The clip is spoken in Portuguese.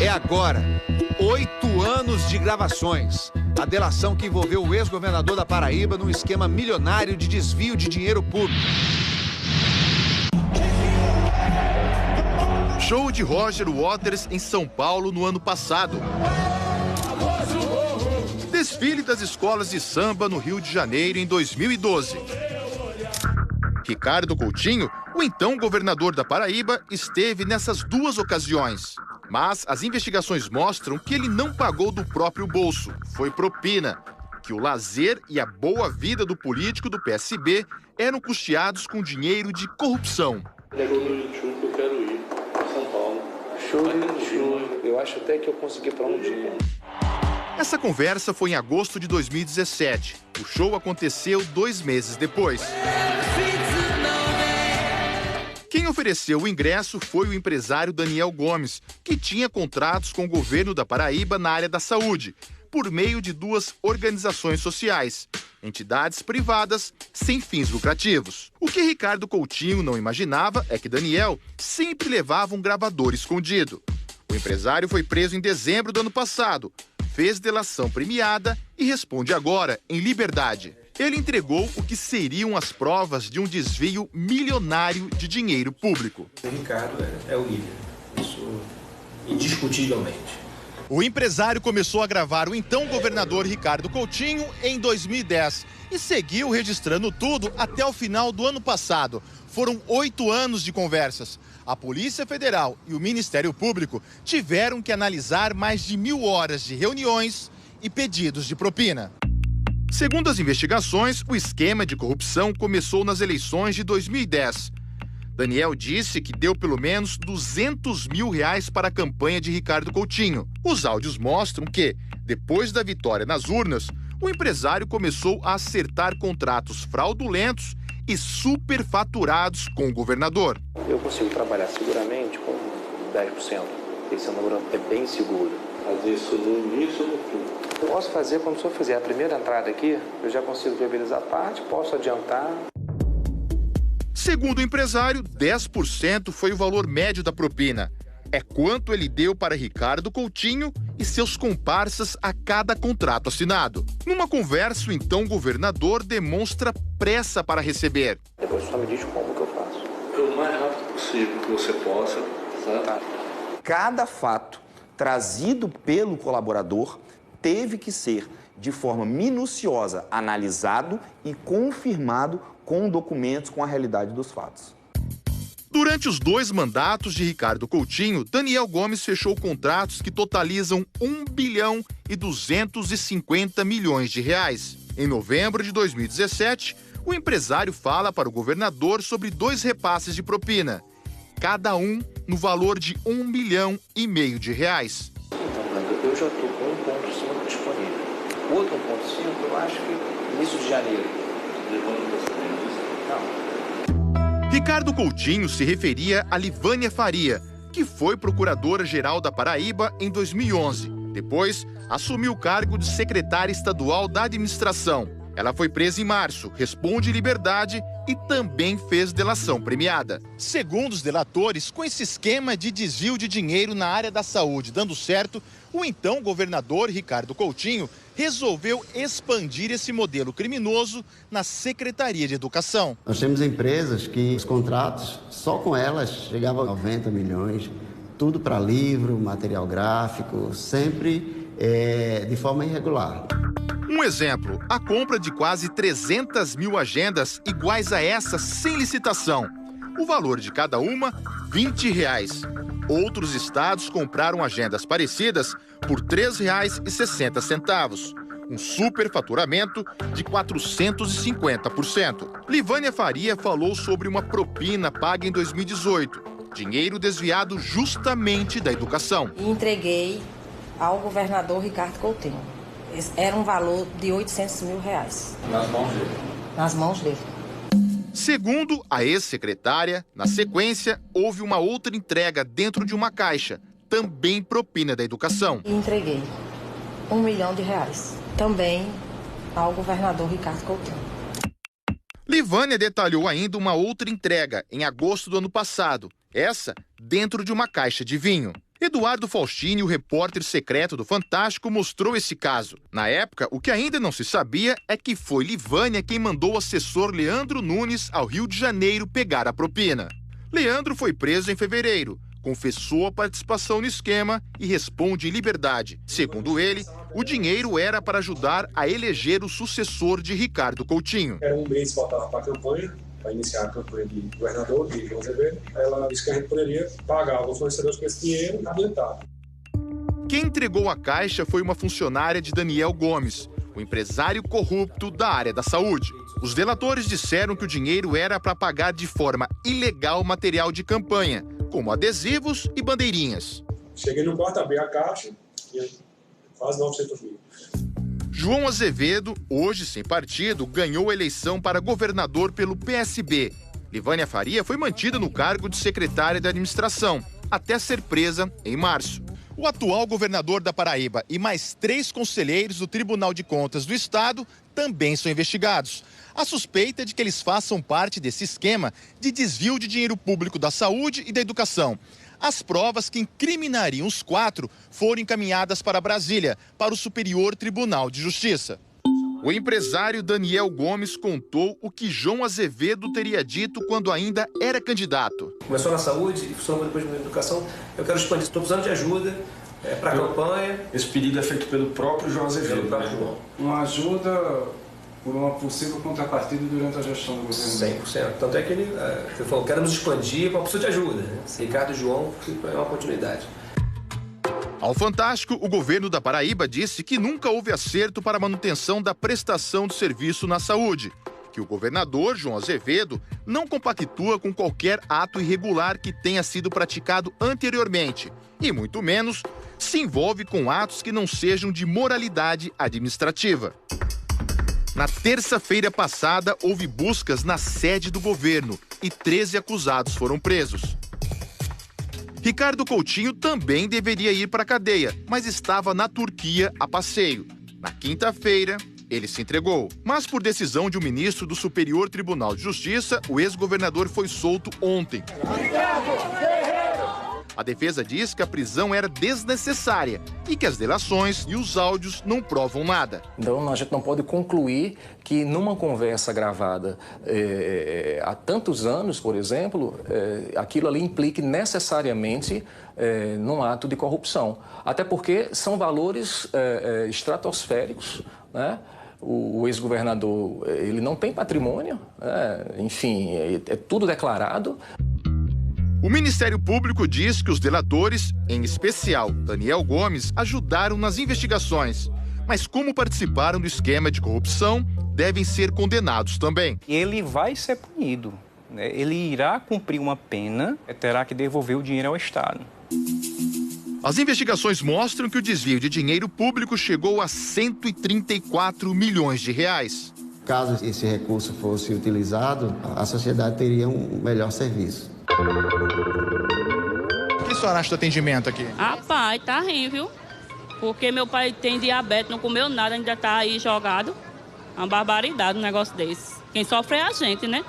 É agora. 8 anos de gravações. A delação que envolveu o ex-governador da Paraíba num esquema milionário de desvio de dinheiro público. Show de Roger Waters em São Paulo no ano passado. Desfile das escolas de samba no Rio de Janeiro em 2012. Ricardo Coutinho, o então governador da Paraíba, esteve nessas duas ocasiões. Mas as investigações mostram que ele não pagou do próprio bolso, foi propina. Que o lazer e a boa vida do político do PSB eram custeados com dinheiro de corrupção. Show no YouTube que eu quero ir, São Paulo. Show no YouTube. Eu acho até que eu consegui para um dia. Essa conversa foi em agosto de 2017. O show aconteceu 2 meses depois. Quem ofereceu o ingresso foi o empresário Daniel Gomes, que tinha contratos com o governo da Paraíba na área da saúde, por meio de 2 organizações sociais, entidades privadas sem fins lucrativos. O que Ricardo Coutinho não imaginava é que Daniel sempre levava um gravador escondido. O empresário foi preso em dezembro do ano passado, fez delação premiada e responde agora em liberdade. Ele entregou o que seriam as provas de um desvio milionário de dinheiro público. O Ricardo é o líder, isso indiscutivelmente. O empresário começou a gravar o então governador Ricardo Coutinho em 2010 e seguiu registrando tudo até o final do ano passado. Foram 8 anos de conversas. A Polícia Federal e o Ministério Público tiveram que analisar mais de 1.000 horas de reuniões e pedidos de propina. Segundo as investigações, o esquema de corrupção começou nas eleições de 2010. Daniel disse que deu pelo menos R$200 mil para a campanha de Ricardo Coutinho. Os áudios mostram que, depois da vitória nas urnas, o empresário começou a acertar contratos fraudulentos e superfaturados com o governador. Eu consigo trabalhar seguramente com 10%. Esse número é bem seguro. Fazer isso no início ou no fim? Eu posso fazer, quando o senhor fizer a primeira entrada aqui, eu já consigo viabilizar parte, posso adiantar. Segundo o empresário, 10% foi o valor médio da propina. É quanto ele deu para Ricardo Coutinho e seus comparsas a cada contrato assinado. Numa conversa, o então governador demonstra pressa para receber. Depois só me diz como que eu faço. O mais rápido possível que você possa, sabe? Tá. Cada fato trazido pelo colaborador teve que ser, de forma minuciosa, analisado e confirmado com documentos com a realidade dos fatos. Durante os 2 mandatos de Ricardo Coutinho, Daniel Gomes fechou contratos que totalizam R$1,250 bilhão. Em novembro de 2017, o empresário fala para o governador sobre 2 repasses de propina, cada um no valor de R$1,5 milhão. Então, eu já estou com 1,5 disponível. O outro 1,5 eu acho que início de janeiro. Não. Ricardo Coutinho se referia a Livânia Faria, que foi procuradora-geral da Paraíba em 2011. Depois, assumiu o cargo de secretária estadual da administração. Ela foi presa em março, responde em liberdade e também fez delação premiada. Segundo os delatores, com esse esquema de desvio de dinheiro na área da saúde dando certo, o então governador Ricardo Coutinho resolveu expandir esse modelo criminoso na Secretaria de Educação. Nós temos empresas que os contratos, só com elas, chegavam a 90 milhões, tudo para livro, material gráfico, sempre de forma irregular. Um exemplo, a compra de quase 300 mil agendas iguais a essa sem licitação. O valor de cada uma, R$20. Outros estados compraram agendas parecidas por R$3,60. Um superfaturamento de 450%. Livânia Faria falou sobre uma propina paga em 2018. Dinheiro desviado justamente da educação. E entreguei ao governador Ricardo Coutinho. Era um valor de R$800 mil. Nas mãos dele. Nas mãos dele. Segundo a ex-secretária, na sequência, houve uma outra entrega dentro de uma caixa, também propina da educação. E entreguei R$1 milhão, também ao governador Ricardo Coutinho. Livânia detalhou ainda uma outra entrega, em agosto do ano passado. Essa dentro de uma caixa de vinho. Eduardo Faustini, o repórter secreto do Fantástico, mostrou esse caso. Na época, o que ainda não se sabia é que foi Livânia quem mandou o assessor Leandro Nunes ao Rio de Janeiro pegar a propina. Leandro foi preso em fevereiro, confessou a participação no esquema e responde em liberdade. Segundo ele, o dinheiro era para ajudar a eleger o sucessor de Ricardo Coutinho. Era um mês que faltava para a campanha, para iniciar a campanha de governador, de João Azevedo. Ela disse que a gente poderia pagar alguns fornecedores com esse dinheiro adiantado. Quem entregou a caixa foi uma funcionária de Daniel Gomes, o empresário corrupto da área da saúde. Os delatores disseram que o dinheiro era para pagar de forma ilegal material de campanha, como adesivos e bandeirinhas. Cheguei no quarto, abri a caixa e quase 900 mil. João Azevedo, hoje sem partido, ganhou a eleição para governador pelo PSB. Livânia Faria foi mantida no cargo de secretária de administração, até ser presa em março. O atual governador da Paraíba e mais 3 conselheiros do Tribunal de Contas do Estado também são investigados. A suspeita é de que eles façam parte desse esquema de desvio de dinheiro público da saúde e da educação. As provas que incriminariam os 4 foram encaminhadas para Brasília, para o Superior Tribunal de Justiça. O empresário Daniel Gomes contou o que João Azevedo teria dito quando ainda era candidato. Começou na saúde e funcionou depois na educação. Eu quero expandir, estou precisando de ajuda para a campanha. Esse pedido é feito pelo próprio João Azevedo. Uma ajuda por uma possível contrapartida durante a gestão do governo. 100%. Tanto é que ele falou, quero nos expandir para uma pessoa de ajuda. Ricardo e João é uma continuidade. Ao Fantástico, o governo da Paraíba disse que nunca houve acerto para a manutenção da prestação de serviço na saúde, que o governador, João Azevedo, não compactua com qualquer ato irregular que tenha sido praticado anteriormente e, muito menos, se envolve com atos que não sejam de moralidade administrativa. Na terça-feira passada, houve buscas na sede do governo e 13 acusados foram presos. Ricardo Coutinho também deveria ir para a cadeia, mas estava na Turquia a passeio. Na quinta-feira, ele se entregou. Mas por decisão de um ministro do Superior Tribunal de Justiça, o ex-governador foi solto ontem. A defesa diz que a prisão era desnecessária e que as delações e os áudios não provam nada. Então, a gente não pode concluir que numa conversa gravada há tantos anos, por exemplo, aquilo ali implique necessariamente num ato de corrupção. Até porque são valores estratosféricos, né? O ex-governador, ele não tem patrimônio, enfim, é tudo declarado. O Ministério Público diz que os delatores, em especial Daniel Gomes, ajudaram nas investigações. Mas como participaram do esquema de corrupção, devem ser condenados também. Ele vai ser punido, né? Ele irá cumprir uma pena, terá que devolver o dinheiro ao Estado. As investigações mostram que o desvio de dinheiro público chegou a 134 milhões de reais. Caso esse recurso fosse utilizado, a sociedade teria um melhor serviço. O que a senhora acha do atendimento aqui? Rapaz, tá ruim, viu? Porque meu pai tem diabetes, não comeu nada, ainda tá aí jogado. Uma barbaridade um negócio desse. Quem sofre é a gente, né?